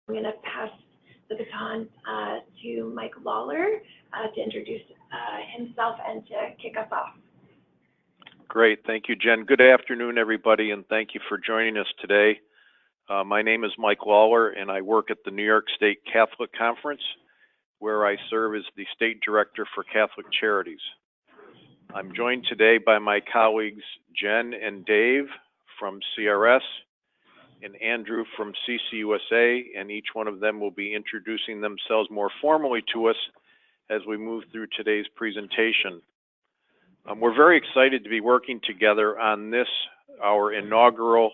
I'm going to pass the baton to Mike Lawler to introduce himself and to kick us off. Great. Thank you, Jen. Good afternoon, everybody, and thank you for joining us today. My name is Mike Lawler, and I work at the New York State Catholic Conference, where I serve as the State Director for Catholic Charities. I'm joined today by my colleagues Jen and Dave from CRS and Andrew from CCUSA, and each one of them will be introducing themselves more formally to us as we move through today's presentation. We're very excited to be working together on this, our inaugural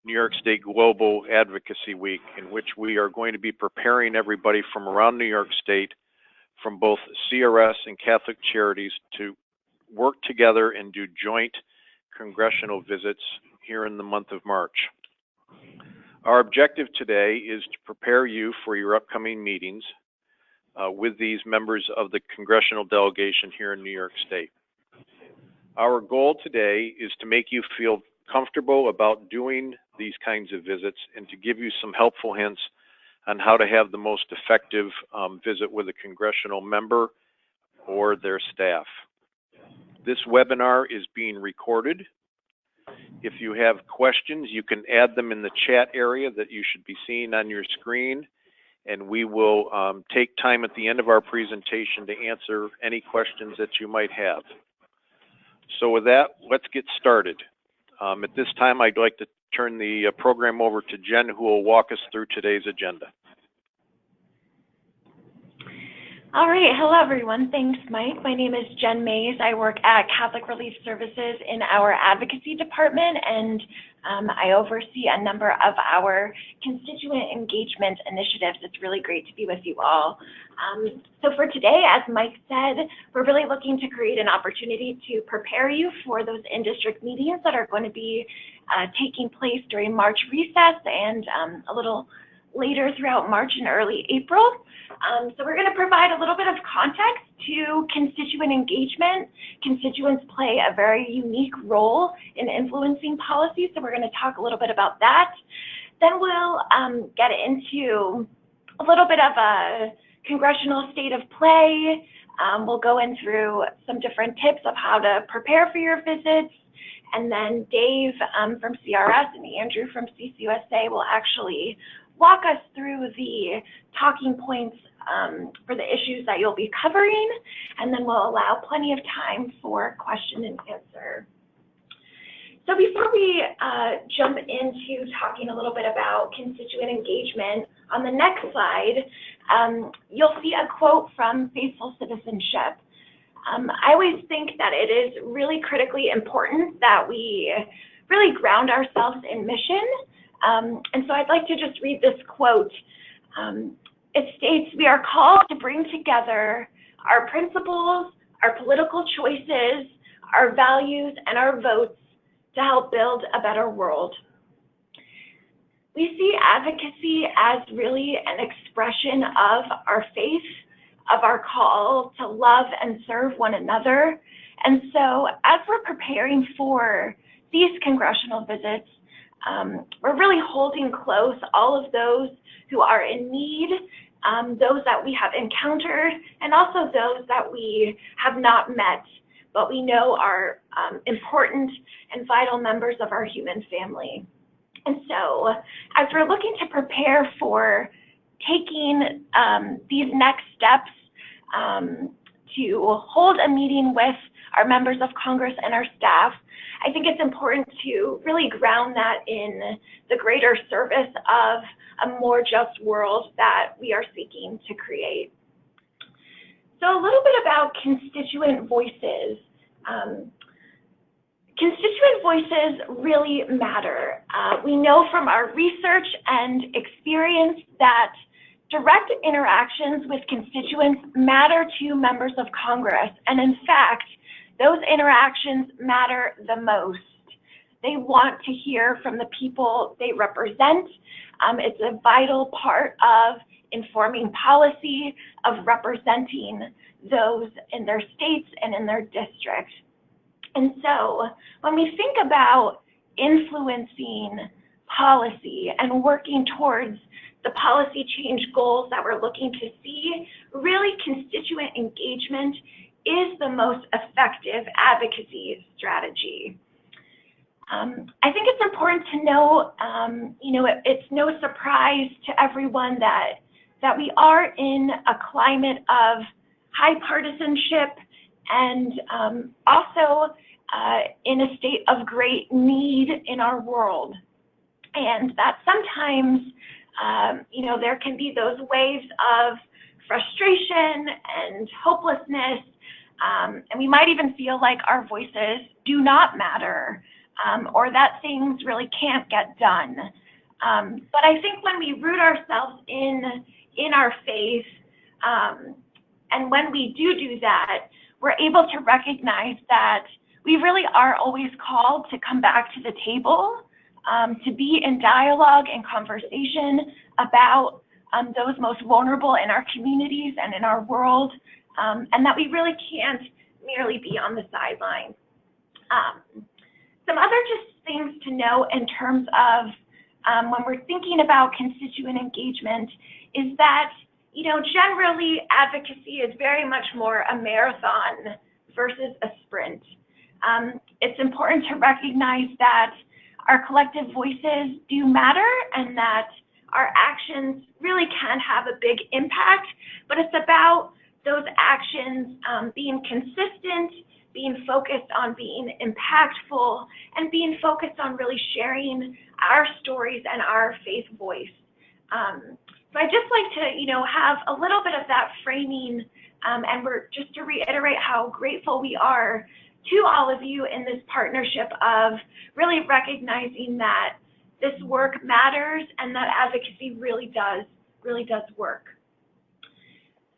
New York State Global Advocacy Week, in which we are going to be preparing everybody from around New York State, from both CRS and Catholic Charities, to work together and do joint congressional visits here in the month of March. Our objective today is to prepare you for your upcoming meetings with these members of the congressional delegation here in New York State. Our goal today is to make you feel comfortable about doing these kinds of visits and to give you some helpful hints on how to have the most effective visit with a congressional member or their staff. This webinar is being recorded. If you have questions, you can add them in the chat area that you should be seeing on your screen, and we will take time at the end of our presentation to answer any questions that you might have. So with that, let's get started. At this time, I'd like to turn the program over to Jen, who will walk us through today's agenda. All right. Hello, everyone. Thanks, Mike. My name is Jen Mays. I work at Catholic Relief Services in our Advocacy Department, and I oversee a number of our constituent engagement initiatives. It's really great to be with you all. So for today, as Mike said, we're really looking to create an opportunity to prepare you for those in-district meetings that are going to be taking place during March recess and a little later throughout March and early April. So we're going to provide a little bit of context to constituent engagement. Constituents play a very unique role in influencing policy, so we're going to talk a little bit about that. Then we'll get into a little bit of a congressional state of play. We'll go in through some different tips of how to prepare for your visits. And then Dave from CRS and Andrew from CCUSA will actually walk us through the talking points for the issues that you'll be covering, and then we'll allow plenty of time for question and answer. So before we jump into talking a little bit about constituent engagement, on the next slide, you'll see a quote from Faithful Citizenship. I always think that it is really critically important that we really ground ourselves in mission. And so I'd like to just read this quote. It states, "We are called to bring together our principles, our political choices, our values, and our votes to help build a better world." We see advocacy as really an expression of our faith, of our call to love and serve one another. And so as we're preparing for these congressional visits, we're really holding close all of those who are in need, those that we have encountered, and also those that we have not met, but we know are important and vital members of our human family. And so as we're looking to prepare for taking these next steps to hold a meeting with our members of Congress and our staff, I think it's important to really ground that in the greater service of a more just world that we are seeking to create. So a little bit about constituent voices. Constituent voices really matter. We know from our research and experience that direct interactions with constituents matter to members of Congress. And in fact, those interactions matter the most. They want to hear from the people they represent. It's a vital part of informing policy, of representing those in their states and in their districts. And so when we think about influencing policy and working towards the policy change goals that we're looking to see, really constituent engagement is the most effective advocacy strategy. I think it's important to note, it's no surprise to everyone that we are in a climate of high partisanship and also in a state of great need in our world. And that sometimes, there can be those waves of frustration and hopelessness, and we might even feel like our voices do not matter, or that things really can't get done. But I think when we root ourselves in our faith, and when we do that, we're able to recognize that we really are always called to come back to the table, to be in dialogue and conversation about those most vulnerable in our communities and in our world, and that we really can't merely be on the sidelines. Some other just things to know in terms of when we're thinking about constituent engagement is that, generally advocacy is very much more a marathon versus a sprint. It's important to recognize that our collective voices do matter and that our actions really can have a big impact, but it's about those actions being consistent, being focused on being impactful, and being focused on really sharing our stories and our faith voice. So I'd just like to, have a little bit of that framing, and we're just to reiterate how grateful we are to all of you in this partnership of really recognizing that this work matters and that advocacy really does work.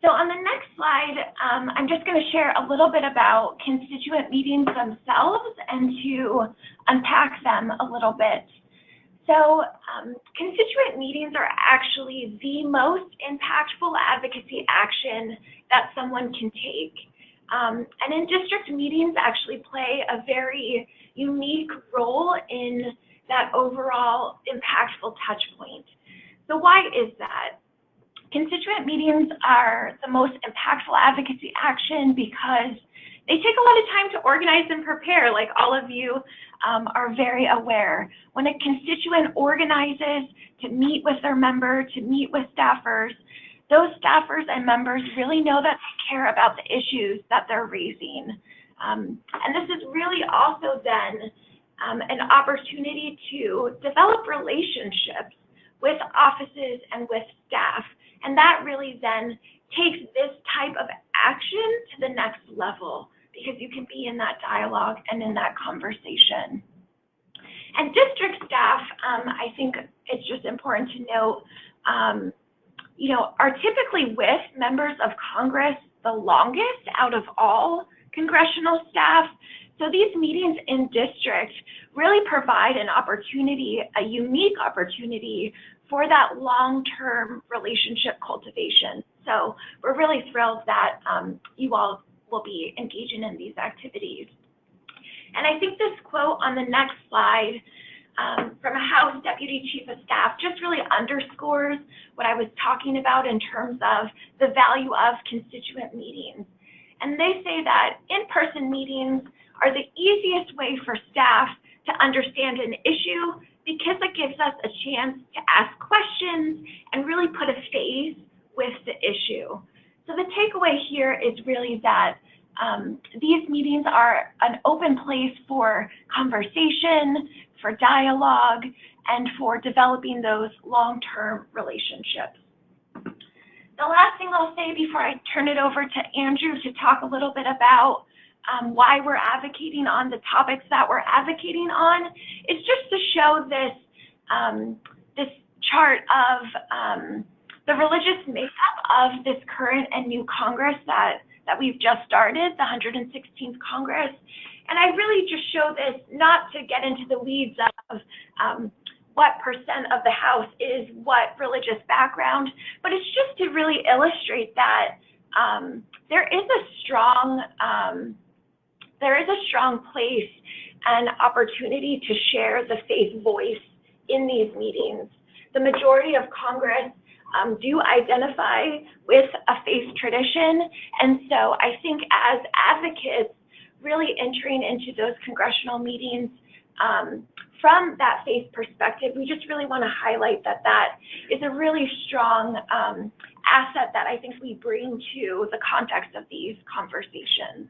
So on the next slide, I'm just going to share a little bit about constituent meetings themselves and to unpack them a little bit. So constituent meetings are actually the most impactful advocacy action that someone can take. And in district meetings actually play a very unique role in that overall impactful touch point. So why is that? Constituent meetings are the most impactful advocacy action because they take a lot of time to organize and prepare, like all of you are very aware. When a constituent organizes to meet with their member, to meet with staffers, those staffers and members really know that they care about the issues that they're raising. And this is really also then an opportunity to develop relationships with offices and with staff. And that really then takes this type of action to the next level because you can be in that dialogue and in that conversation. And district staff, I think it's just important to note, are typically with members of Congress the longest out of all congressional staff. So these meetings in district really provide an opportunity, a unique opportunity for that long-term relationship cultivation. So we're really thrilled that you all will be engaging in these activities. And I think this quote on the next slide from a House Deputy Chief of Staff just really underscores what I was talking about in terms of the value of constituent meetings. And they say that in-person meetings are the easiest way for staff to understand an issue because it gives us a chance to ask questions and really put a face with the issue. So the takeaway here is really that these meetings are an open place for conversation, for dialogue, and for developing those long-term relationships. The last thing I'll say before I turn it over to Andrew to talk a little bit about why we're advocating on the topics that we're advocating on is just to show this, this chart of the religious makeup of this current and new Congress that we've just started, the 116th Congress. And I really just show this not to get into the weeds of what percent of the House is what religious background, but it's just to really illustrate that there is a strong place and opportunity to share the faith voice in these meetings. the majority of Congress do identify with a faith tradition. And so I think as advocates, really entering into those congressional meetings from that faith perspective, we just really want to highlight that that is a really strong asset that I think we bring to the context of these conversations.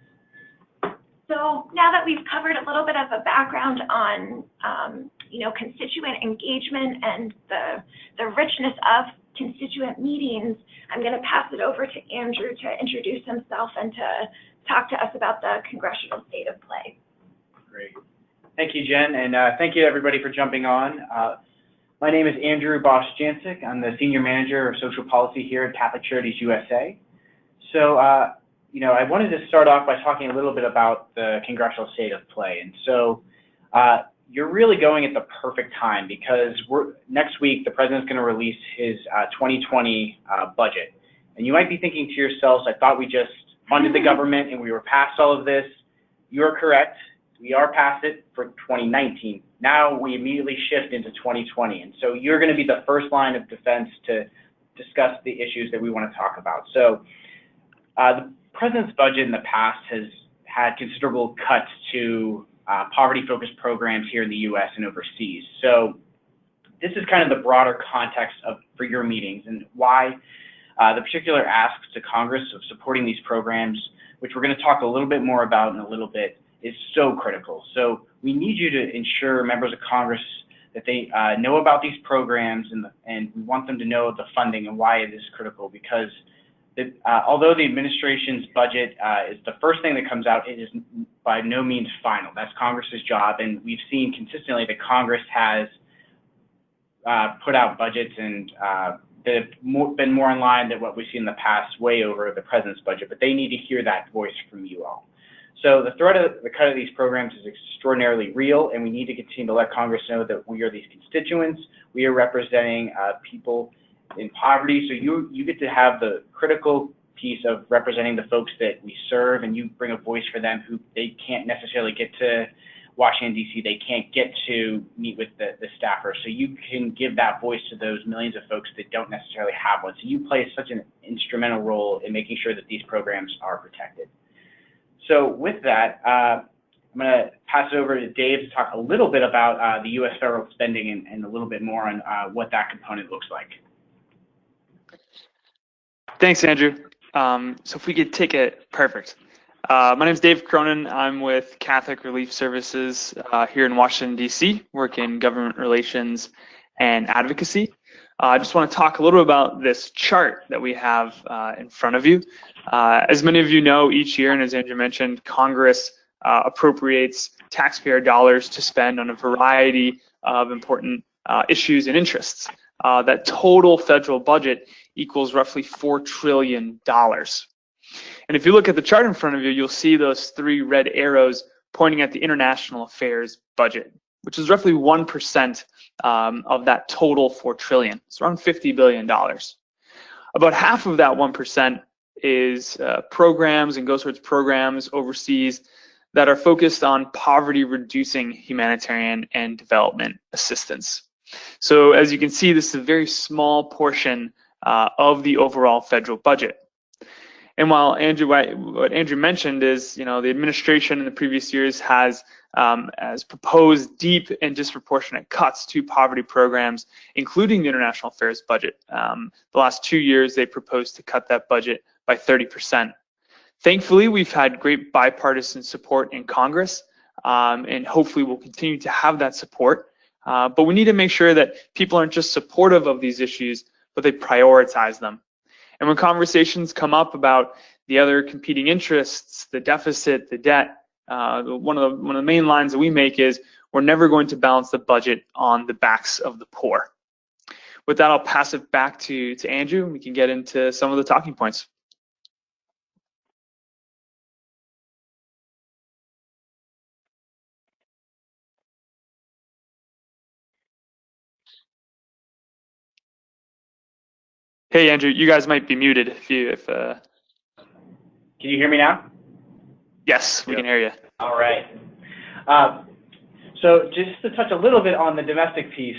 So now that we've covered a little bit of a background on constituent engagement and the richness of constituent meetings, I'm going to pass it over to Andrew to introduce himself and to talk to us about the congressional state of play. Great. Thank you, Jen, and thank you everybody for jumping on. My name is Andrew Bosch-Jancic. I'm the Senior Manager of Social Policy here at Catholic Charities USA. So, I wanted to start off by talking a little bit about the congressional state of play. And so, you're really going at the perfect time because next week the president's going to release his 2020 budget. And you might be thinking to yourselves, I thought we just funded the government and we were past all of this. You're correct. We are past it for 2019. Now we immediately shift into 2020. And so you're going to be the first line of defense to discuss the issues that we want to talk about. So the president's budget in the past has had considerable cuts to poverty-focused programs here in the U.S. and overseas. So this is kind of the broader context for your meetings and why the particular asks to Congress of supporting these programs, which we're going to talk a little bit more about in a little bit, is so critical. So we need you to ensure members of Congress that they know about these programs and we want them to know the funding and why it is critical because although the administration's budget is the first thing that comes out, it is by no means final. That's Congress's job, and we've seen consistently that Congress has put out budgets and that have been more in line than what we've seen in the past, way over the president's budget, but they need to hear that voice from you all. So the threat of the cut of these programs is extraordinarily real, and we need to continue to let Congress know that we are these constituents. We are representing people in poverty, so you get to have the critical piece of representing the folks that we serve, and you bring a voice for them who they can't necessarily get to Washington, D.C. They can't get to meet with the staffers. So you can give that voice to those millions of folks that don't necessarily have one. So you play such an instrumental role in making sure that these programs are protected. So with that, I'm going to pass it over to Dave to talk a little bit about the U.S. federal spending and a little bit more on what that component looks like. Thanks, Andrew. So if we could take it, perfect. My name is Dave Cronin. I'm with Catholic Relief Services here in Washington, D.C., work in government relations and advocacy. I just want to talk a little bit about this chart that we have in front of you. As many of you know, each year, and as Andrew mentioned, Congress appropriates taxpayer dollars to spend on a variety of important issues and interests. That total federal budget equals roughly $4 trillion. And if you look at the chart in front of you, you'll see those three red arrows pointing at the international affairs budget, which is roughly 1% of that total $4 trillion. It's around $50 billion. About half of that 1% is programs and goes towards programs overseas that are focused on poverty-reducing humanitarian and development assistance. So as you can see, this is a very small portion of the overall federal budget. And while what Andrew mentioned is, the administration in the previous years has proposed deep and disproportionate cuts to poverty programs, including the international affairs budget. The last 2 years, they proposed to cut that budget by 30%. Thankfully, we've had great bipartisan support in Congress, and hopefully we'll continue to have that support. But we need to make sure that people aren't just supportive of these issues, but they prioritize them. And when conversations come up about the other competing interests, the deficit, the debt, one of the main lines that we make is we're never going to balance the budget on the backs of the poor. With that, I'll pass it back to Andrew, and we can get into some of the talking points. Hey, Andrew, you guys might be muted if Can you hear me now? Yes, we can hear you. All right. So just to touch a little bit on the domestic piece,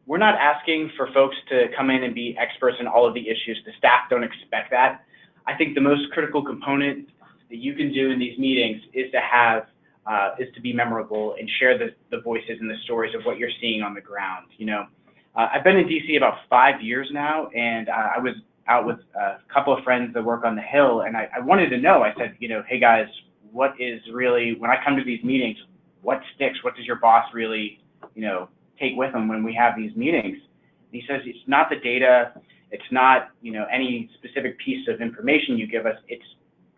we're not asking for folks to come in and be experts in all of the issues. The staff don't expect that. I think the most critical component that you can do in these meetings is to be memorable and share the voices and the stories of what you're seeing on the ground. I've been in DC about 5 years now, and I was out with a couple of friends that work on the Hill, and I wanted to know. I said, hey guys, what is really, when I come to these meetings, what sticks? What does your boss really, take with them when we have these meetings? And he says, it's not the data, it's not, any specific piece of information you give us, it's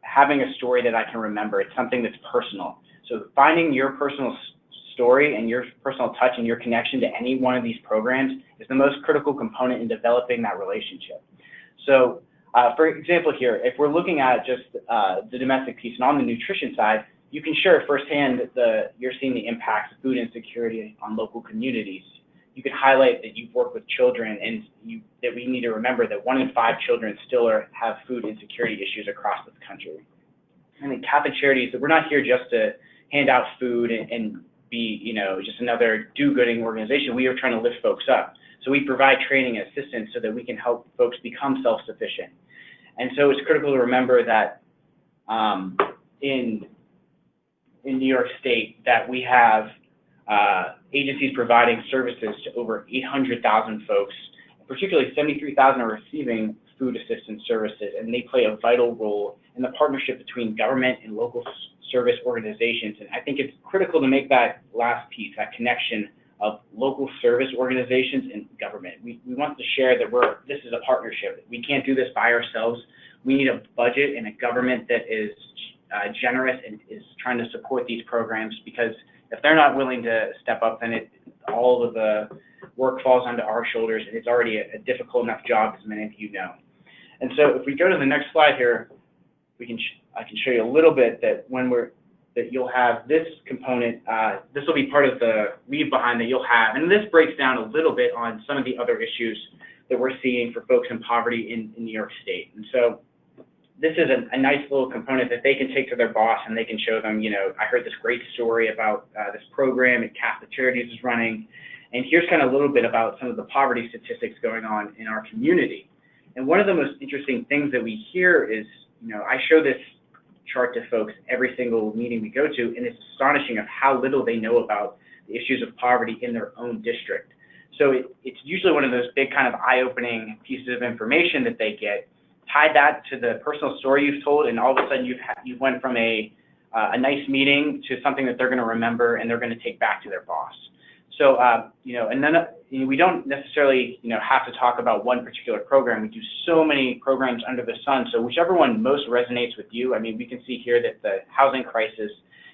having a story that I can remember. It's something that's personal. So finding your personal story and your personal touch and your connection to any one of these programs is the most critical component in developing that relationship. So for example here, if we're looking at just the domestic piece and on the nutrition side, you can share firsthand you're seeing the impacts of food insecurity on local communities. You can highlight that you've worked with children and that we need to remember that 1 in 5 children still have food insecurity issues across the country. And in Catholic Charities, we're not here just to hand out food and be, just another do-gooding organization. We are trying to lift folks up. So we provide training and assistance so that we can help folks become self-sufficient. And so it's critical to remember that in New York State that we have agencies providing services to over 800,000 folks, particularly 73,000 are receiving food assistance services, and they play a vital role in the partnership between government and local service organizations. And I think it's critical to make that last piece, that connection of local service organizations and government. We want to share that this is a partnership. We can't do this by ourselves. We need a budget and a government that is generous and is trying to support these programs, because if they're not willing to step up, then all of the work falls onto our shoulders, and it's already a difficult enough job, as many of you know. And so if we go to the next slide here, I can show you a little bit that that you'll have this component. This will be part of the leave behind that you'll have, and this breaks down a little bit on some of the other issues that we're seeing for folks in poverty in New York State. And so this is a nice little component that they can take to their boss, and they can show them, I heard this great story about this program that Catholic Charities is running, and here's kind of a little bit about some of the poverty statistics going on in our community. And one of the most interesting things that we hear is, I show this chart to folks every single meeting we go to, and it's astonishing of how little they know about the issues of poverty in their own district. So it's usually one of those big kind of eye-opening pieces of information that they get. Tie that to the personal story you've told, and all of a sudden you went from a nice meeting to something that they're going to remember and they're going to take back to their boss. So and then we don't necessarily have to talk about one particular program. We do so many programs under the sun. So whichever one most resonates with you. I mean, we can see here that the housing crisis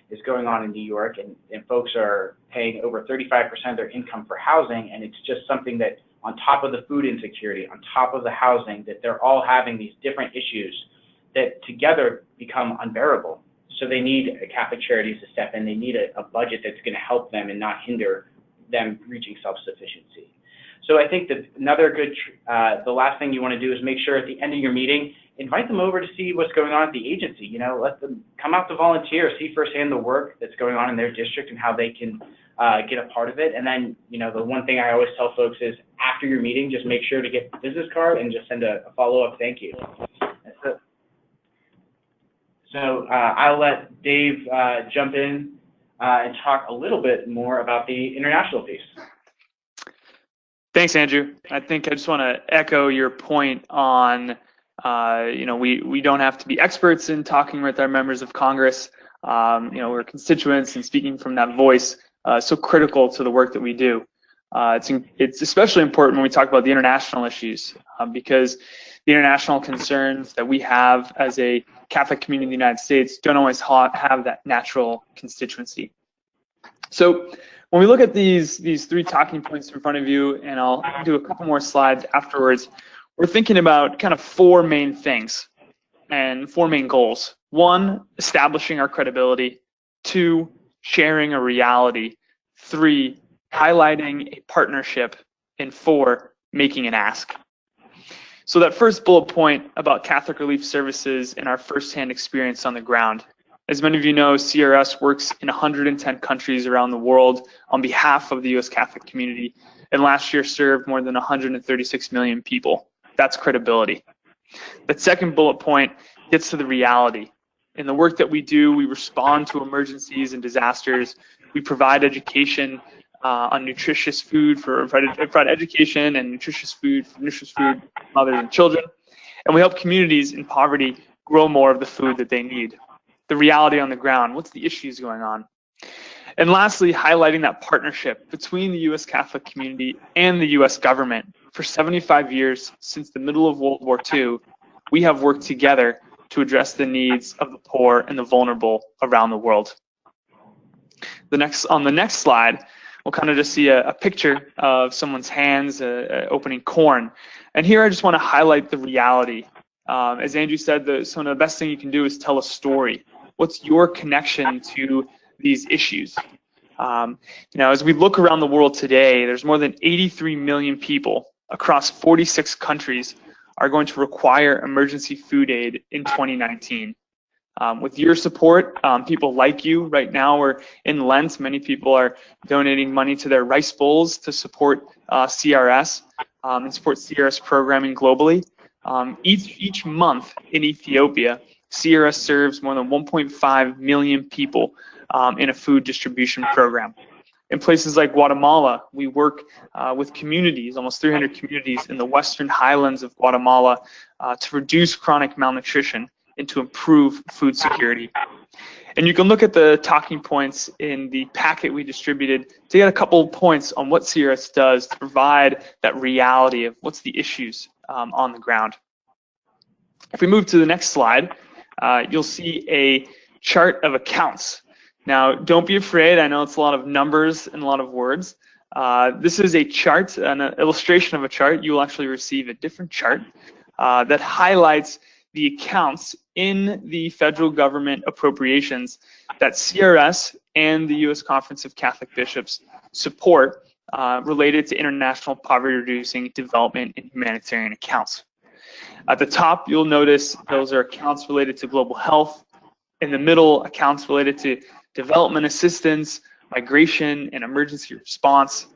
is going on in New York, and folks are paying over 35% of their income for housing, and it's just something that, on top of the food insecurity, on top of the housing, that they're all having these different issues that together become unbearable. So they need Catholic Charities to step in. They need a budget that's going to help them and not hinder them reaching self-sufficiency. So I think that another good, the last thing you want to do is make sure at the end of your meeting, invite them over to see what's going on at the agency. Let them come out to volunteer, see firsthand the work that's going on in their district and how they can get a part of it. And then, the one thing I always tell folks is, after your meeting, just make sure to get the business card and just send a follow-up thank you. So I'll let Dave jump in and talk a little bit more about the international piece. Thanks, Andrew. I think I just want to echo your point on, we don't have to be experts in talking with our members of Congress. We're constituents, and speaking from that voice, so critical to the work that we do. It's especially important when we talk about the international issues, because the international concerns that we have as a Catholic community in the United States don't always have that natural constituency. So when we look at these 3 talking points in front of you, and I'll do a couple more slides afterwards, we're thinking about kind of 4 main things and 4 main goals. 1, establishing our credibility. 2, sharing a reality. 3, highlighting a partnership. And 4, making an ask. So that first bullet point about Catholic Relief Services and our firsthand experience on the ground. As many of you know, CRS works in 110 countries around the world on behalf of the U.S. Catholic community. and last year served more than 136 million people. That's credibility. That second bullet point gets to the reality. In the work that we do, we respond to emergencies and disasters. We provide education on nutritious food provide education and nutritious food for mothers and children. And we help communities in poverty grow more of the food that they need. The reality on the ground, what's the issues going on? And lastly, highlighting that partnership between the U.S. Catholic community and the U.S. government. For 75 years, since the middle of World War II, we have worked together to address the needs of the poor and the vulnerable around the world. On the next slide, we'll kind of just see a picture of someone's hands opening corn. And here I just want to highlight the reality. As Andrew said, some of the best thing you can do is tell a story. What's your connection to these issues? As we look around the world today, there's more than 83 million people across 46 countries are going to require emergency food aid in 2019. With your support, people like you, right now we're in Lent, many people are donating money to their rice bowls to support CRS and support CRS programming globally. Each month in Ethiopia, CRS serves more than 1.5 million people in a food distribution program. In places like Guatemala, we work with communities, almost 300 communities in the western highlands of Guatemala to reduce chronic malnutrition and to improve food security. And you can look at the talking points in the packet we distributed to get a couple of points on what CRS does to provide that reality of what's the issues on the ground. If we move to the next slide, you'll see a chart of accounts. Now, don't be afraid. I know it's a lot of numbers and a lot of words. This is a chart, an illustration of a chart. You will actually receive a different chart that highlights the accounts in the federal government appropriations that CRS and the U.S. Conference of Catholic Bishops support related to international poverty-reducing development and humanitarian accounts. At the top, you'll notice those are accounts related to global health. In the middle, accounts related to development assistance, migration, and emergency response.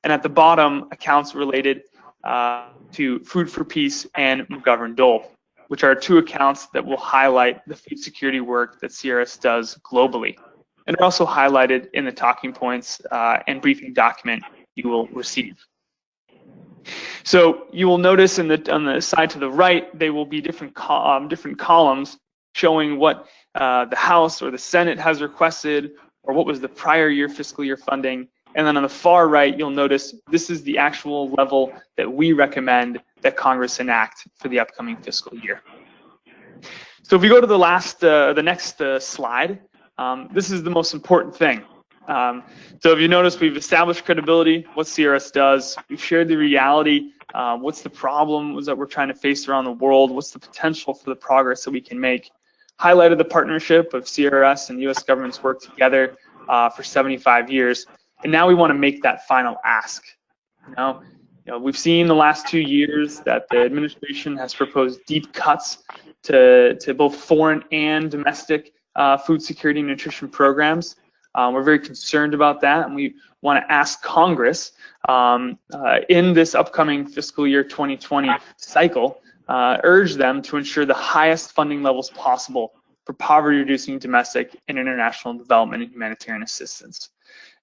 And at the bottom, accounts related to Food for Peace and McGovern Dole, which are two accounts that will highlight the food security work that CRS does globally. And are also highlighted in the talking points and briefing document you will receive. So you will notice on the side to the right, they will be different columns showing what the House or the Senate has requested, or what was the prior year fiscal year funding. And then on the far right, you'll notice this is the actual level that we recommend that Congress enact for the upcoming fiscal year. So if we go to the next slide, this is the most important thing. So if you notice, we've established credibility, what CRS does. We've shared the reality, what's the problems that we're trying to face around the world, what's the potential for the progress that we can make. Highlighted the partnership of CRS and U.S. government's work together for 75 years. And now we want to make that final ask. We've seen the last 2 years that the administration has proposed deep cuts to both foreign and domestic food security and nutrition programs. We're very concerned about that, and we want to ask Congress in this upcoming fiscal year 2020 cycle, urge them to ensure the highest funding levels possible for poverty-reducing domestic and international development and humanitarian assistance.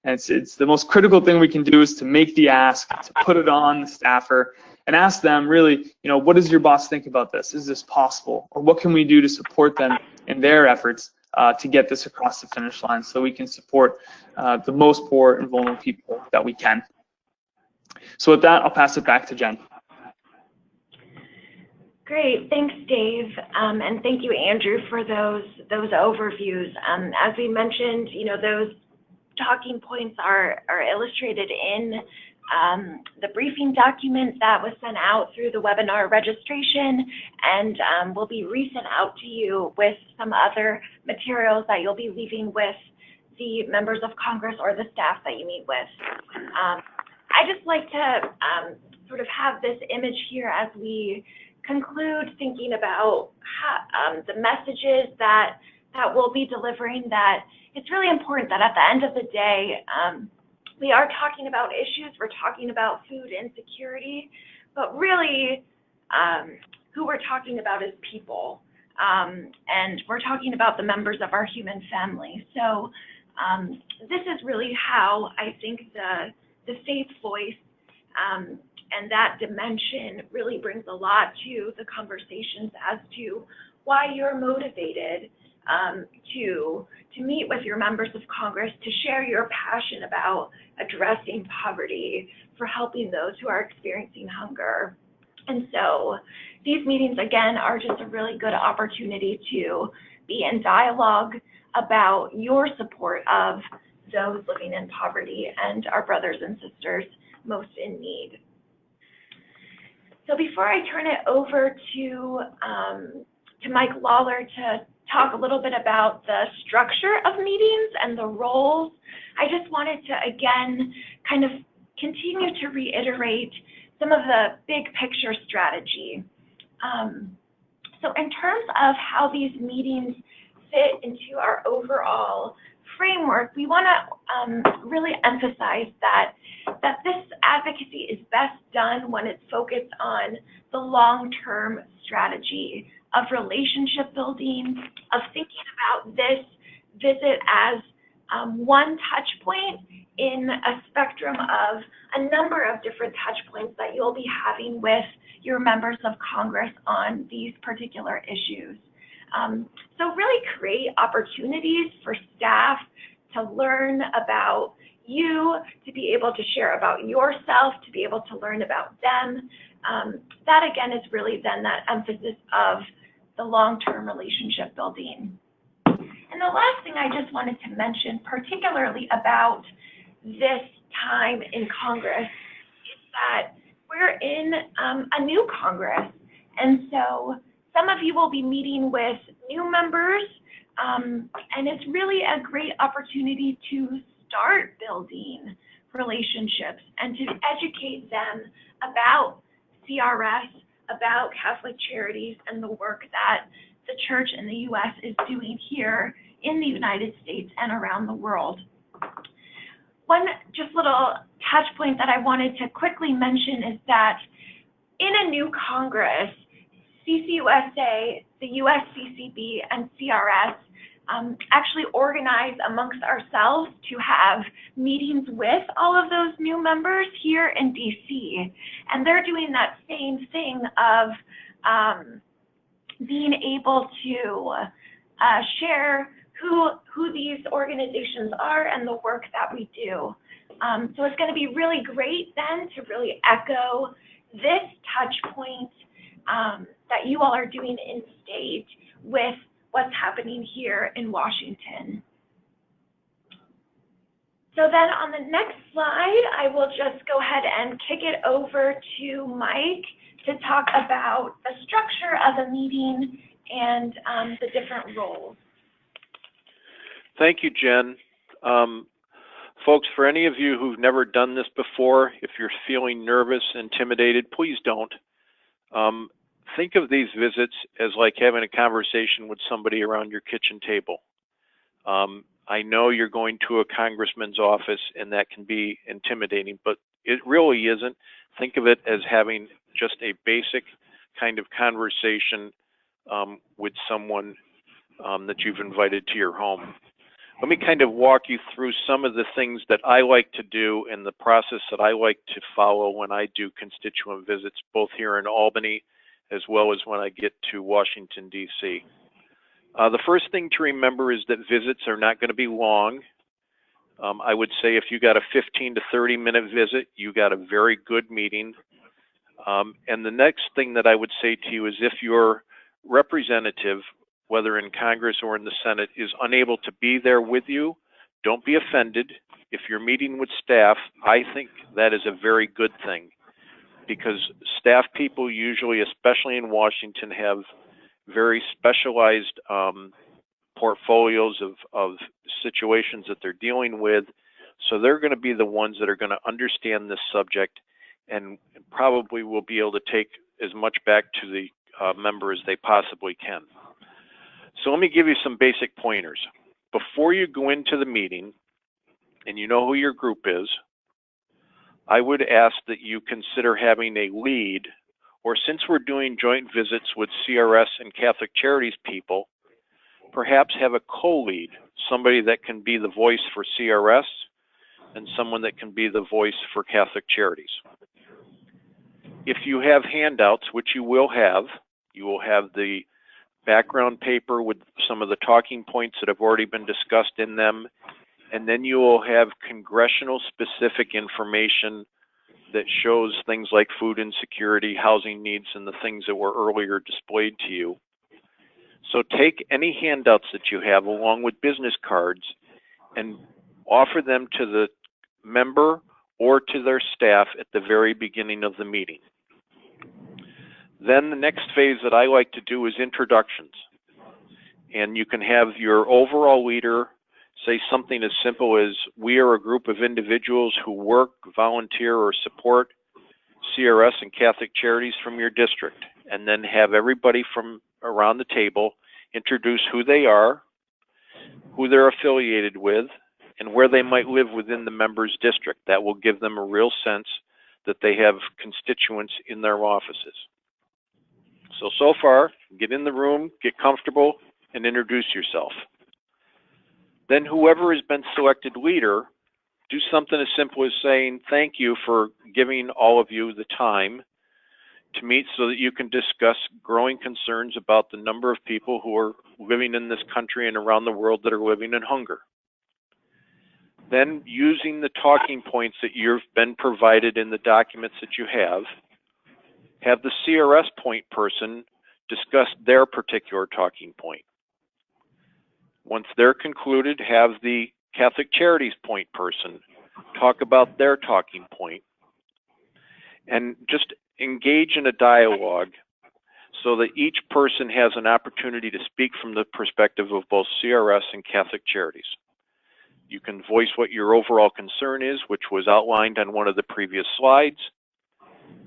And it's the most critical thing we can do is to make the ask, to put it on the staffer, and ask them really, what does your boss think about this? Is this possible? Or what can we do to support them in their efforts to get this across the finish line so we can support the most poor and vulnerable people that we can. So with that, I'll pass it back to Jen. Great, thanks, Dave, and thank you, Andrew, for those overviews. As we mentioned, those talking points are illustrated in the briefing document that was sent out through the webinar registration, and will be resent out to you with some other materials that you'll be leaving with the members of Congress or the staff that you meet with. I just like to sort of have this image here as we conclude thinking about how, the messages that we'll be delivering, that it's really important that at the end of the day, we are talking about issues, we're talking about food insecurity, but really who we're talking about is people. And we're talking about the members of our human family. So this is really how I think the faith voice and that dimension really brings a lot to the conversations as to why you're motivated to meet with your members of Congress, to share your passion about addressing poverty, for helping those who are experiencing hunger. And so these meetings, again, are just a really good opportunity to be in dialogue about your support of those living in poverty and our brothers and sisters most in need. So before I turn it over to Mike Lawler to talk a little bit about the structure of meetings and the roles, I just wanted to, again, kind of continue to reiterate some of the big picture strategy. So in terms of how these meetings fit into our overall framework, we want to really emphasize that this advocacy is best done when it's focused on the long-term strategy of relationship building, of thinking about this visit as one touch point in a spectrum of a number of different touch points that you'll be having with your members of Congress on these particular issues. So really create opportunities for staff to learn about you, to be able to share about yourself, to be able to learn about them. That again is really then that emphasis of the long-term relationship building. And the last thing I just wanted to mention, particularly about this time in Congress, is that we're in a new Congress. And so some of you will be meeting with new members, and it's really a great opportunity to start building relationships and to educate them about CRS, about Catholic Charities, and the work that the Church in the U.S. is doing here in the United States and around the world. One just little touch point that I wanted to quickly mention is that in a new Congress, CCUSA, the USCCB, and CRS actually organize amongst ourselves to have meetings with all of those new members here in DC. And they're doing that same thing of being able to share who these organizations are and the work that we do. So it's going to be really great then to really echo this touch point that you all are doing in state with what's happening here in Washington. So then on the next slide, I will just go ahead and kick it over to Mike to talk about the structure of the meeting and the different roles. Thank you, Jen. Folks, for any of you who've never done this before, if you're feeling nervous, intimidated, please don't. Think of these visits as like having a conversation with somebody around your kitchen table. I know you're going to a congressman's office and that can be intimidating, but it really isn't. Think of it as having just a basic kind of conversation with someone that you've invited to your home. Let me kind of walk you through some of the things that I like to do and the process that I like to follow when I do constituent visits, both here in Albany as well as when I get to Washington, D.C. The first thing to remember is that visits are not going to be long. I would say if you got a 15 to 30 minute visit, you got a very good meeting. And the next thing that I would say to you is if your representative, whether in Congress or in the Senate, is unable to be there with you, don't be offended. If you're meeting with staff, I think that is a very good thing, because staff people usually, especially in Washington, have very specialized portfolios of situations that they're dealing with. So they're going to be the ones that are going to understand this subject and probably will be able to take as much back to the member as they possibly can. So let me give you some basic pointers. Before you go into the meeting, and you know who your group is, I would ask that you consider having a lead, or since we're doing joint visits with CRS and Catholic Charities people, perhaps have a co-lead, somebody that can be the voice for CRS and someone that can be the voice for Catholic Charities. If you have handouts, which you will have the background paper with some of the talking points that have already been discussed in them, and then you will have congressional specific information that shows things like food insecurity, housing needs, and the things that were earlier displayed to you. So take any handouts that you have along with business cards and offer them to the member or to their staff at the very beginning of the meeting. Then the next phase that I like to do is introductions. And you can have your overall leader say something as simple as, we are a group of individuals who work, volunteer, or support CRS and Catholic Charities from your district. And then have everybody from around the table introduce who they are, who they're affiliated with, and where they might live within the member's district. That will give them a real sense that they have constituents in their offices. So far, get in the room, get comfortable, and introduce yourself. Then whoever has been selected leader, do something as simple as saying, thank you for giving all of you the time to meet so that you can discuss growing concerns about the number of people who are living in this country and around the world that are living in hunger. Then, using the talking points that you've been provided in the documents that you have the CRS point person discuss their particular talking point. Once they're concluded, have the Catholic Charities point person talk about their talking point, and just engage in a dialogue so that each person has an opportunity to speak from the perspective of both CRS and Catholic Charities. You can voice what your overall concern is, which was outlined on one of the previous slides.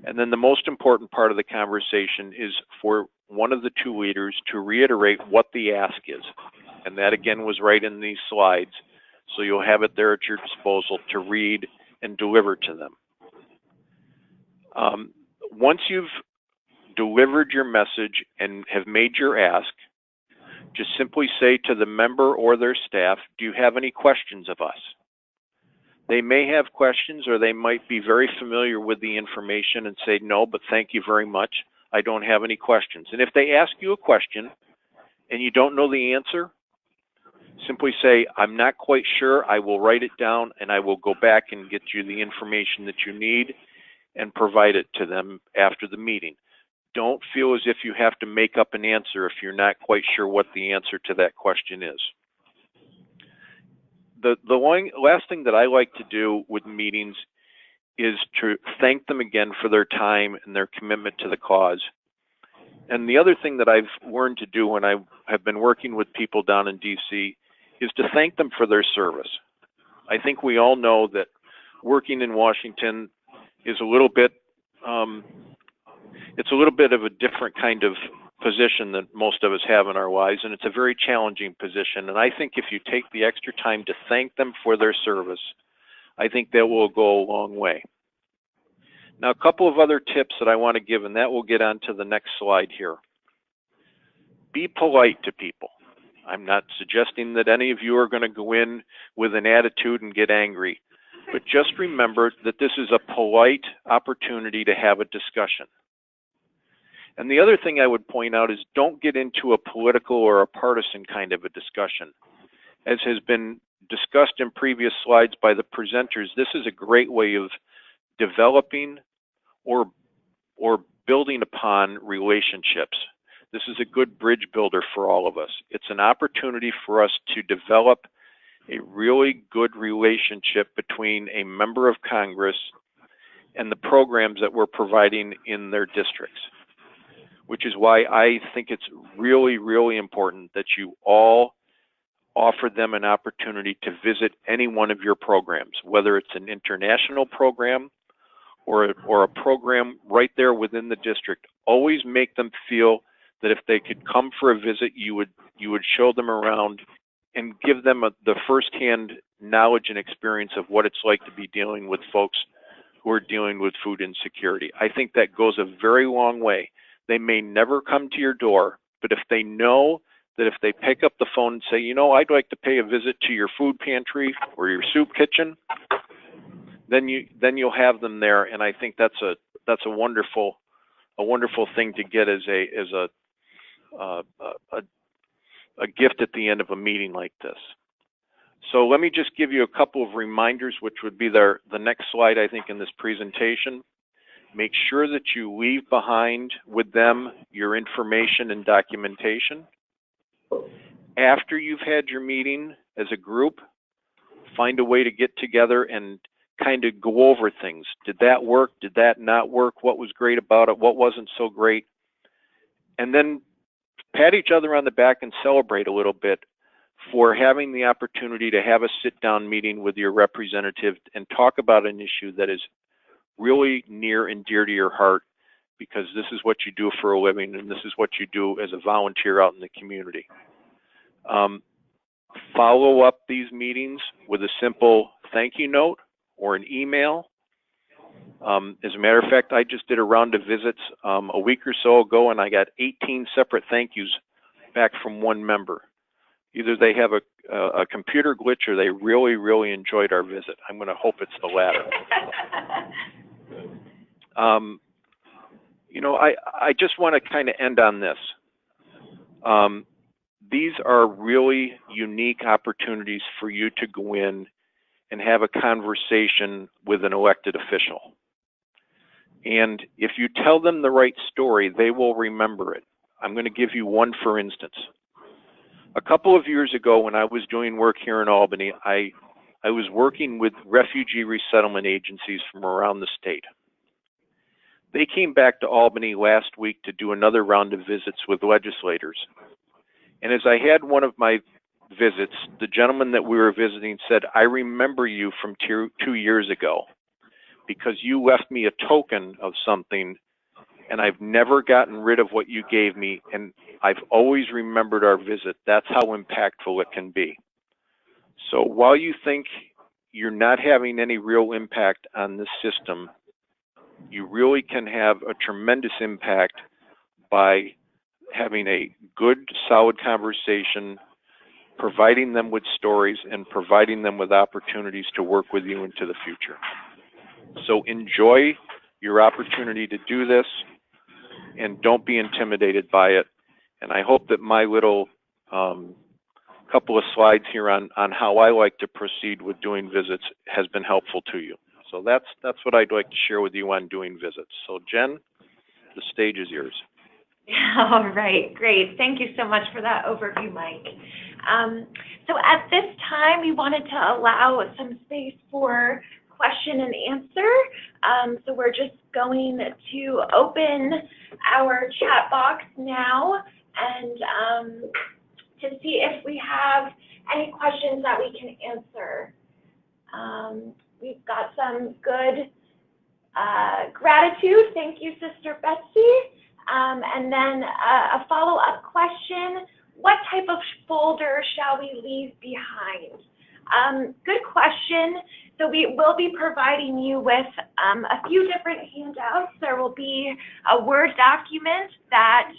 And then the most important part of the conversation is for one of the two leaders to reiterate what the ask is. And that again was right in these slides. So you'll have it there at your disposal to read and deliver to them. Once you've delivered your message and have made your ask, just simply say to the member or their staff, do you have any questions of us? They may have questions, or they might be very familiar with the information and say, no, but thank you very much. I don't have any questions. And if they ask you a question and you don't know the answer, simply say, I'm not quite sure. I will write it down and I will go back and get you the information that you need and provide it to them after the meeting. Don't feel as if you have to make up an answer if you're not quite sure what the answer to that question is. The last thing that I like to do with meetings is to thank them again for their time and their commitment to the cause. And the other thing that I've learned to do when I have been working with people down in DC is to thank them for their service. I think we all know that working in Washington is a little bit, it's a little bit of a different kind of position that most of us have in our lives, and it's a very challenging position. And I think if you take the extra time to thank them for their service, I think that will go a long way. Now, a couple of other tips that I want to give, and that will get on to the next slide here. Be polite to people. I'm not suggesting that any of you are going to go in with an attitude and get angry, but just remember that this is a polite opportunity to have a discussion. And the other thing I would point out is don't get into a political or a partisan kind of a discussion. As has been discussed in previous slides by the presenters, this is a great way of developing or building upon relationships. This is a good bridge builder for all of us. It's an opportunity for us to develop a really good relationship between a member of Congress and the programs that we're providing in their districts, which is why I think it's really, really important that you all offer them an opportunity to visit any one of your programs, whether it's an international program or a program right there within the district. Always make them feel that if they could come for a visit, you would show them around and give them the firsthand knowledge and experience of what it's like to be dealing with folks who are dealing with food insecurity. I think that goes a very long way. They may never come to your door, but if they know that if they pick up the phone and say, you know, I'd like to pay a visit to your food pantry or your soup kitchen, then you'll have them there. And I think that's a wonderful thing to get as a gift at the end of a meeting like this. So let me just give you a couple of reminders, which would be the next slide, I think, in this presentation. Make sure that you leave behind with them your information and documentation. After you've had your meeting as a group, find a way to get together and kind of go over things. Did that work? Did that not work? What was great about it? What wasn't so great? And then pat each other on the back and celebrate a little bit for having the opportunity to have a sit-down meeting with your representative and talk about an issue that is really near and dear to your heart, because this is what you do for a living and this is what you do as a volunteer out in the community. Follow up these meetings with a simple thank you note or an email. As a matter of fact, I just did a round of visits a week or so ago, and I got 18 separate thank yous back from one member. Either they have a computer glitch or they really, really enjoyed our visit. I'm going to hope it's the latter. You know, I just want to kind of end on this. These are really unique opportunities for you to go in and have a conversation with an elected official. And if you tell them the right story, they will remember it. I'm going to give you one for instance. A couple of years ago when I was doing work here in Albany, I was working with refugee resettlement agencies from around the state. They came back to Albany last week to do another round of visits with legislators. And as I had one of my visits, the gentleman that we were visiting said, I remember you from 2 years ago because you left me a token of something and I've never gotten rid of what you gave me, and I've always remembered our visit. That's how impactful it can be. So while you think you're not having any real impact on this system, you really can have a tremendous impact by having a good, solid conversation, providing them with stories, and providing them with opportunities to work with you into the future. So enjoy your opportunity to do this, and don't be intimidated by it. And I hope that my little couple of slides here on how I like to proceed with doing visits has been helpful to you. So that's what I'd like to share with you on doing visits. So Jen, the stage is yours. All right, great. Thank you so much for that overview, Mike. So at this time, we wanted to allow some space for question and answer. So we're just going to open our chat box now and to see if we have any questions that we can answer. We've got some good gratitude. Thank you, Sister Betsy. And then a follow-up question, what type of folder shall we leave behind? Good question. So we will be providing you with a few different handouts. There will be a Word document that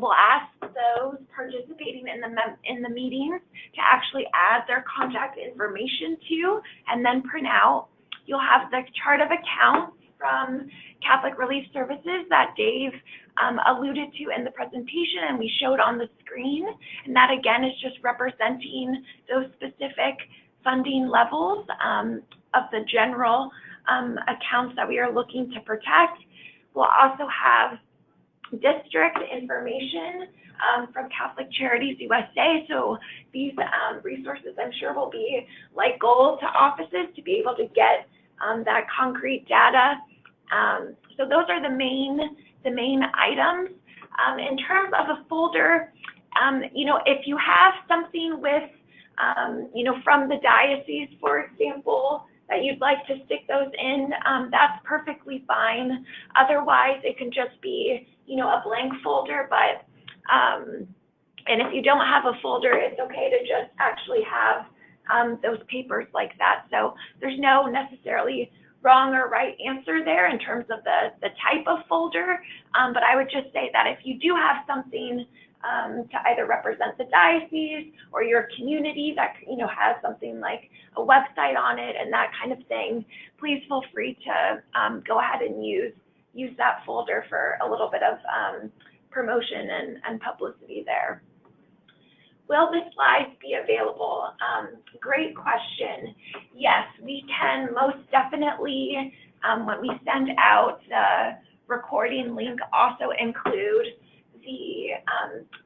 will ask those participating in the meetings to actually add their contact information to and then print out. You'll have the chart of accounts from Catholic Relief Services that Dave alluded to in the presentation and we showed on the screen. And that again is just representing those specific funding levels of the general accounts that we are looking to protect. We'll also have district information from Catholic Charities USA. So these resources, I'm sure, will be like gold to offices to be able to get that concrete data. So those are the main items. In terms of a folder, you know, if you have something with, you know, from the diocese, for example, that you'd like to stick those in, that's perfectly fine. Otherwise, it can just be, you know, a blank folder. But and if you don't have a folder, it's okay to just actually have those papers like that. So there's no necessarily wrong or right answer there in terms of the type of folder, but I would just say that if you do have something to either represent the diocese or your community that has something like a website on it and that kind of thing, please feel free to go ahead and use that folder for a little bit of promotion and publicity there. Will the slides be available? Great question. Yes, we can most definitely, when we send out the recording link, also include the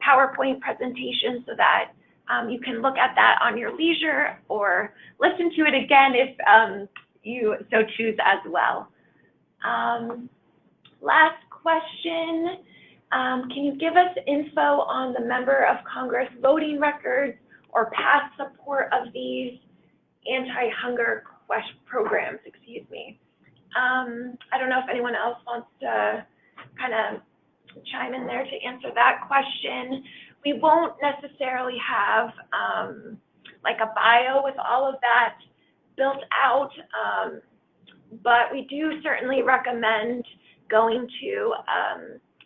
PowerPoint presentation so that you can look at that on your leisure or listen to it again if you so choose as well. Last question. Can you give us info on the Member of Congress voting records or past support of these anti-hunger programs, excuse me. I don't know if anyone else wants to kind of chime in there to answer that question. We won't necessarily have like a bio with all of that built out, but we do certainly recommend going to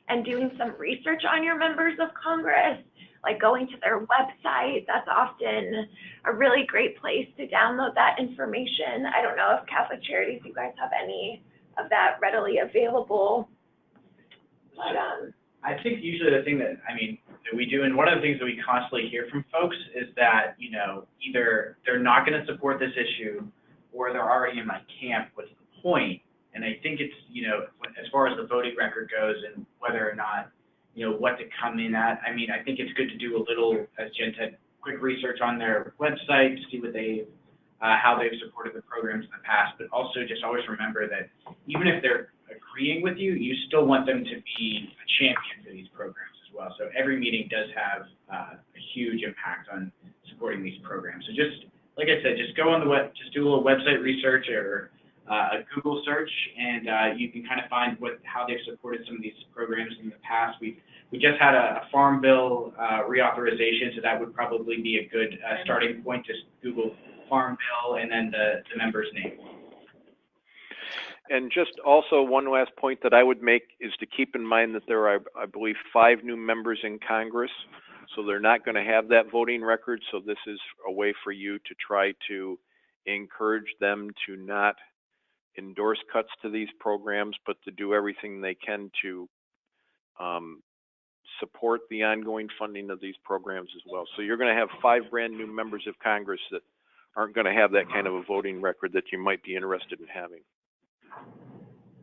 and doing some research on your members of Congress, like going to their website. That's often a really great place to download that information. I don't know if Catholic Charities, you guys have any of that readily available. But I think usually the thing that we do, and one of the things that we constantly hear from folks is that, either they're not going to support this issue or they're already in my camp. What's the point? And I think it's, as far as the voting record goes and whether or not, what to come in at, I think it's good to do a little, as Jen said, quick research on their website to see what how they've supported the programs in the past, but also just always remember that even if they're agreeing with you, you still want them to be a champion for these programs as well. So every meeting does have a huge impact on supporting these programs. So just, like I said, just go on the web, just do a little website research or a Google search, and you can kind of find how they've supported some of these programs in the past. We just had a farm bill reauthorization, so that would probably be a good starting point. Just Google farm bill and then the member's name. And just also one last point that I would make is to keep in mind that there are, I believe, 5 new members in Congress, so they're not going to have that voting record. So this is a way for you to try to encourage them to not endorse cuts to these programs, but to do everything they can to support the ongoing funding of these programs as well. So you're going to have 5 brand new members of Congress that aren't going to have that kind of a voting record that you might be interested in having.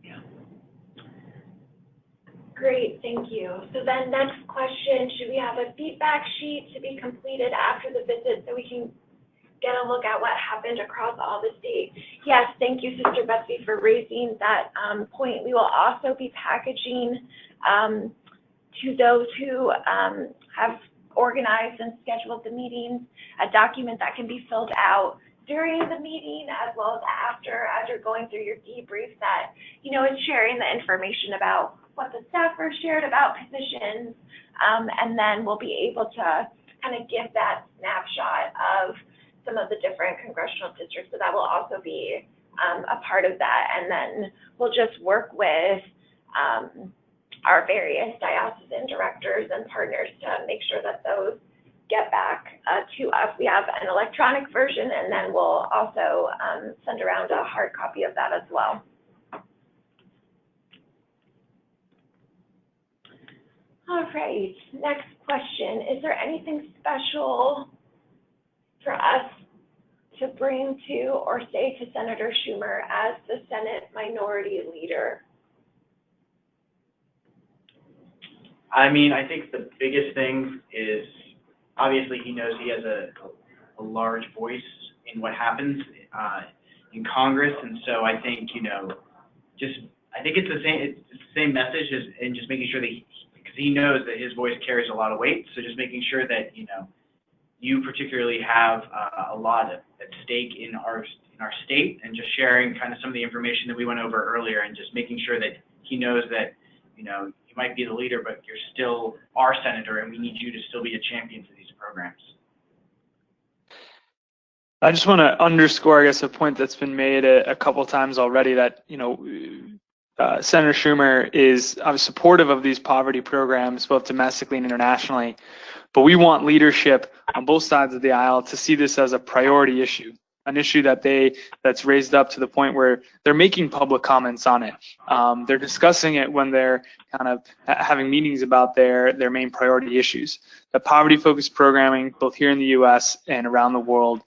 Yeah. Great, thank you. So then next question, should we have a feedback sheet to be completed after the visit so we can get a look at what happened across all the state? Yes, thank you, Sister Betsy, for raising that point. We will also be packaging to those who have organized and scheduled the meetings a document that can be filled out during the meeting as well as after, as you're going through your debrief, that is sharing the information about what the staffer shared about positions, and then we'll be able to kind of give that snapshot of some of the different congressional districts. So that will also be a part of that, and then we'll just work with our various diocesan directors and partners to make sure that those get back to us. We have an electronic version, and then we'll also send around a hard copy of that as well. All right, next question. Is there anything special for us to bring to or say to Senator Schumer as the Senate Minority Leader? I think the biggest thing is, obviously, he knows he has a large voice in what happens in Congress, and so I think I think it's the same message and just making sure that because he knows that his voice carries a lot of weight. So just making sure that you particularly have a lot at stake in our state, and just sharing kind of some of the information that we went over earlier, and just making sure that he knows that you might be the leader, but you're still our senator, and we need you to still be a champion for these programs. I just want to underscore, I guess, a point that's been made a couple times already that, Senator Schumer is supportive of these poverty programs, both domestically and internationally. But we want leadership on both sides of the aisle to see this as a priority issue, an issue that's raised up to the point where they're making public comments on it. They're discussing it when they're kind of having meetings about their main priority issues. The poverty-focused programming, both here in the U.S. and around the world,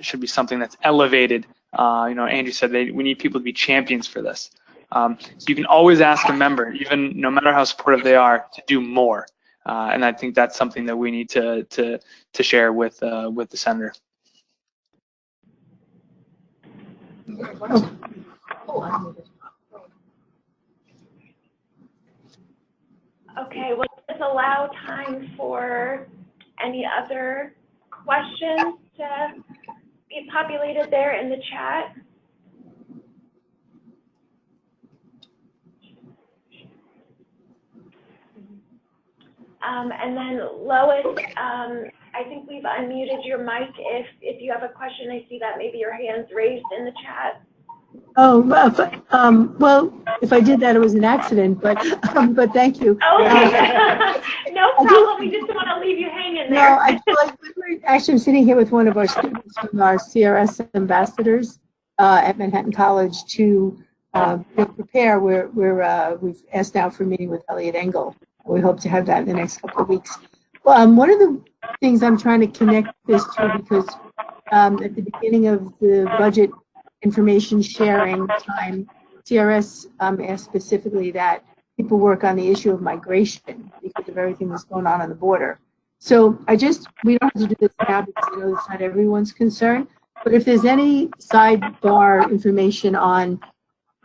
should be something that's elevated. Andrew said we need people to be champions for this. So you can always ask a member, even no matter how supportive they are, to do more. And I think that's something that we need to share with the senator. Okay, well, let's allow time for any other questions to be populated there in the chat. And then Lois, I think we've unmuted your mic. If you have a question, I see that maybe your hand's raised in the chat. Oh, well, if I did that, it was an accident, but thank you. Okay, no problem. We just don't want to leave you hanging there. No, I feel like we're actually sitting here with one of our students from our CRS ambassadors at Manhattan College to prepare. We've asked now for a meeting with Elliot Engel. We hope to have that in the next couple of weeks. One of the things I'm trying to connect this to, because at the beginning of the budget information sharing time, CRS asked specifically that people work on the issue of migration because of everything that's going on the border. So we don't have to do this now because I know it's not everyone's concern, but if there's any sidebar information on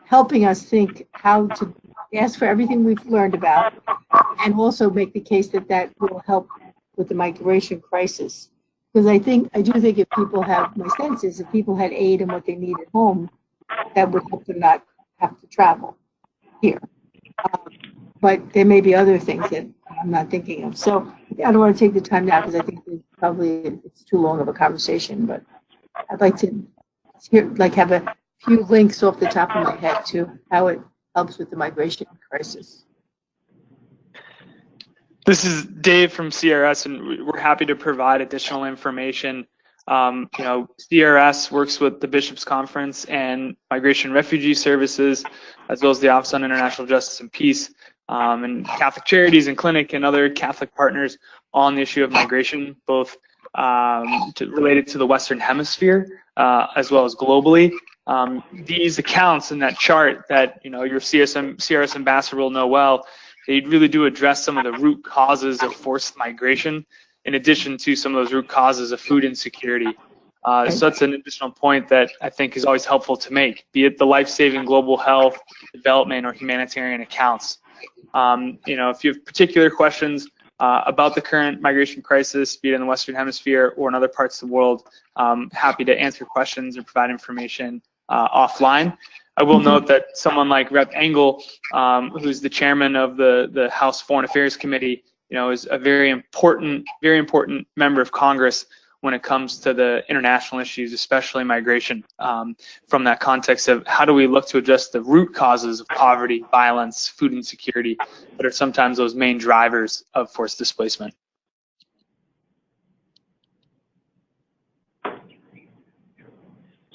helping us think how to ask for everything we've learned about and also make the case that will help with the migration crisis. Because I do think if people my sense is if people had aid and what they need at home, that would help them not have to travel here. But there may be other things that I'm not thinking of. So I don't want to take the time now because I think it's too long of a conversation, but I'd like to have a few links off the top of my head to how it helps with the migration crisis. This is Dave from CRS, and we're happy to provide additional information. CRS works with the Bishops' Conference and Migration and Refugee Services, as well as the Office on International Justice and Peace, and Catholic Charities and Clinic and other Catholic partners on the issue of migration, both related to the Western Hemisphere as well as globally. These accounts in that chart that your CRS ambassador will know well, they really do address some of the root causes of forced migration, in addition to some of those root causes of food insecurity. So that's an additional point that I think is always helpful to make, be it the life-saving global health, development, or humanitarian accounts. If you have particular questions about the current migration crisis, be it in the Western Hemisphere or in other parts of the world, happy to answer questions and provide information offline. I will note that someone like Rep. Engel, who's the chairman of the House Foreign Affairs Committee, is a very important member of Congress when it comes to the international issues, especially migration, from that context of how do we look to address the root causes of poverty, violence, food insecurity, that are sometimes those main drivers of forced displacement.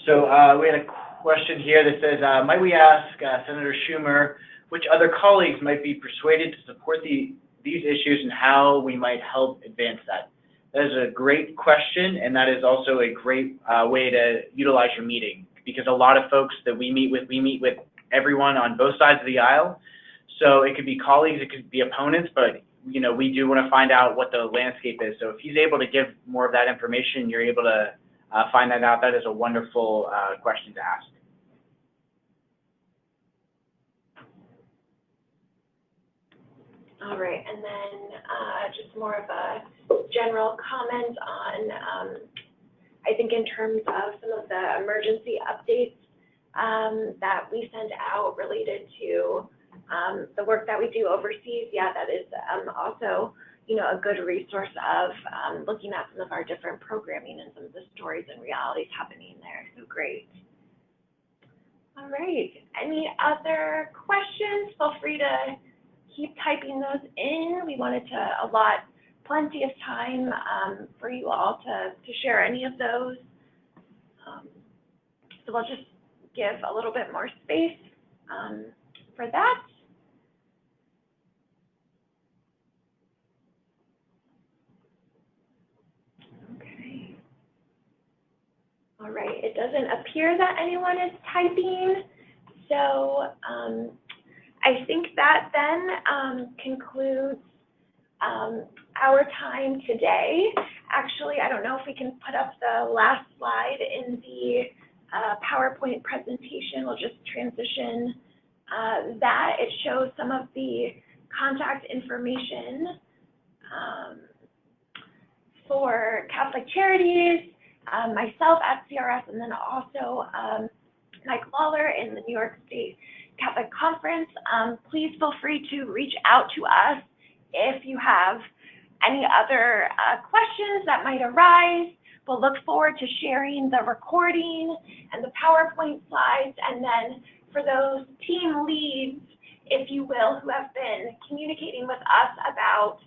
So we had a question here that says, might we ask Senator Schumer which other colleagues might be persuaded to support these issues and how we might help advance that? That is a great question, and that is also a great way to utilize your meeting, because a lot of folks that we meet with everyone on both sides of the aisle. So it could be colleagues, it could be opponents, but we do want to find out what the landscape is. So if he's able to give more of that information, you're able to find that out. That is a wonderful question to ask. All right, and then just more of a general comment on, I think in terms of some of the emergency updates that we send out related to the work that we do overseas. Yeah, that is also, a good resource of looking at some of our different programming and some of the stories and realities happening there. So great. All right. Any other questions? Feel free to keep typing those in. We wanted to allot plenty of time for you all to share any of those. So we'll just give a little bit more space for that. Okay. All right, it doesn't appear that anyone is typing. So I think that then concludes our time today. Actually, I don't know if we can put up the last slide in the PowerPoint presentation. We'll just transition that. It shows some of the contact information for Catholic Charities, myself at CRS, and then also Mike Lawler in the New York State Catholic Conference. Please feel free to reach out to us if you have any other questions that might arise. We'll look forward to sharing the recording and the PowerPoint slides. And then for those team leads, if you will, who have been communicating with us about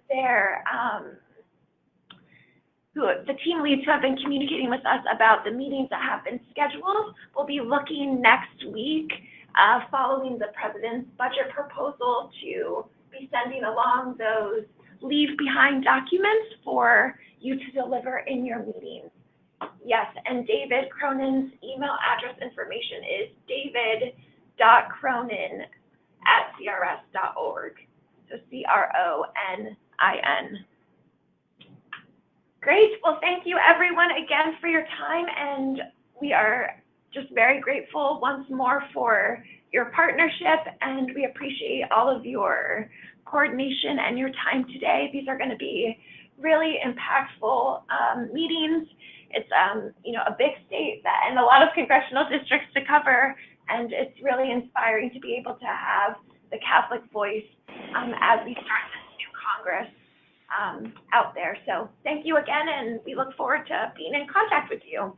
their, the team leads who have been communicating with us about the meetings that have been scheduled, we'll be looking next week following the President's budget proposal to be sending along those leave behind documents for you to deliver in your meetings. Yes, and David Cronin's email address information is david.cronin@crs.org. So CRONIN. Great. Well, thank you everyone again for your time, and we are just very grateful once more for your partnership, and we appreciate all of your coordination and your time today. These are going to be really impactful meetings. It's a big state and a lot of congressional districts to cover, and it's really inspiring to be able to have the Catholic voice as we start this new Congress out there. So thank you again, and we look forward to being in contact with you.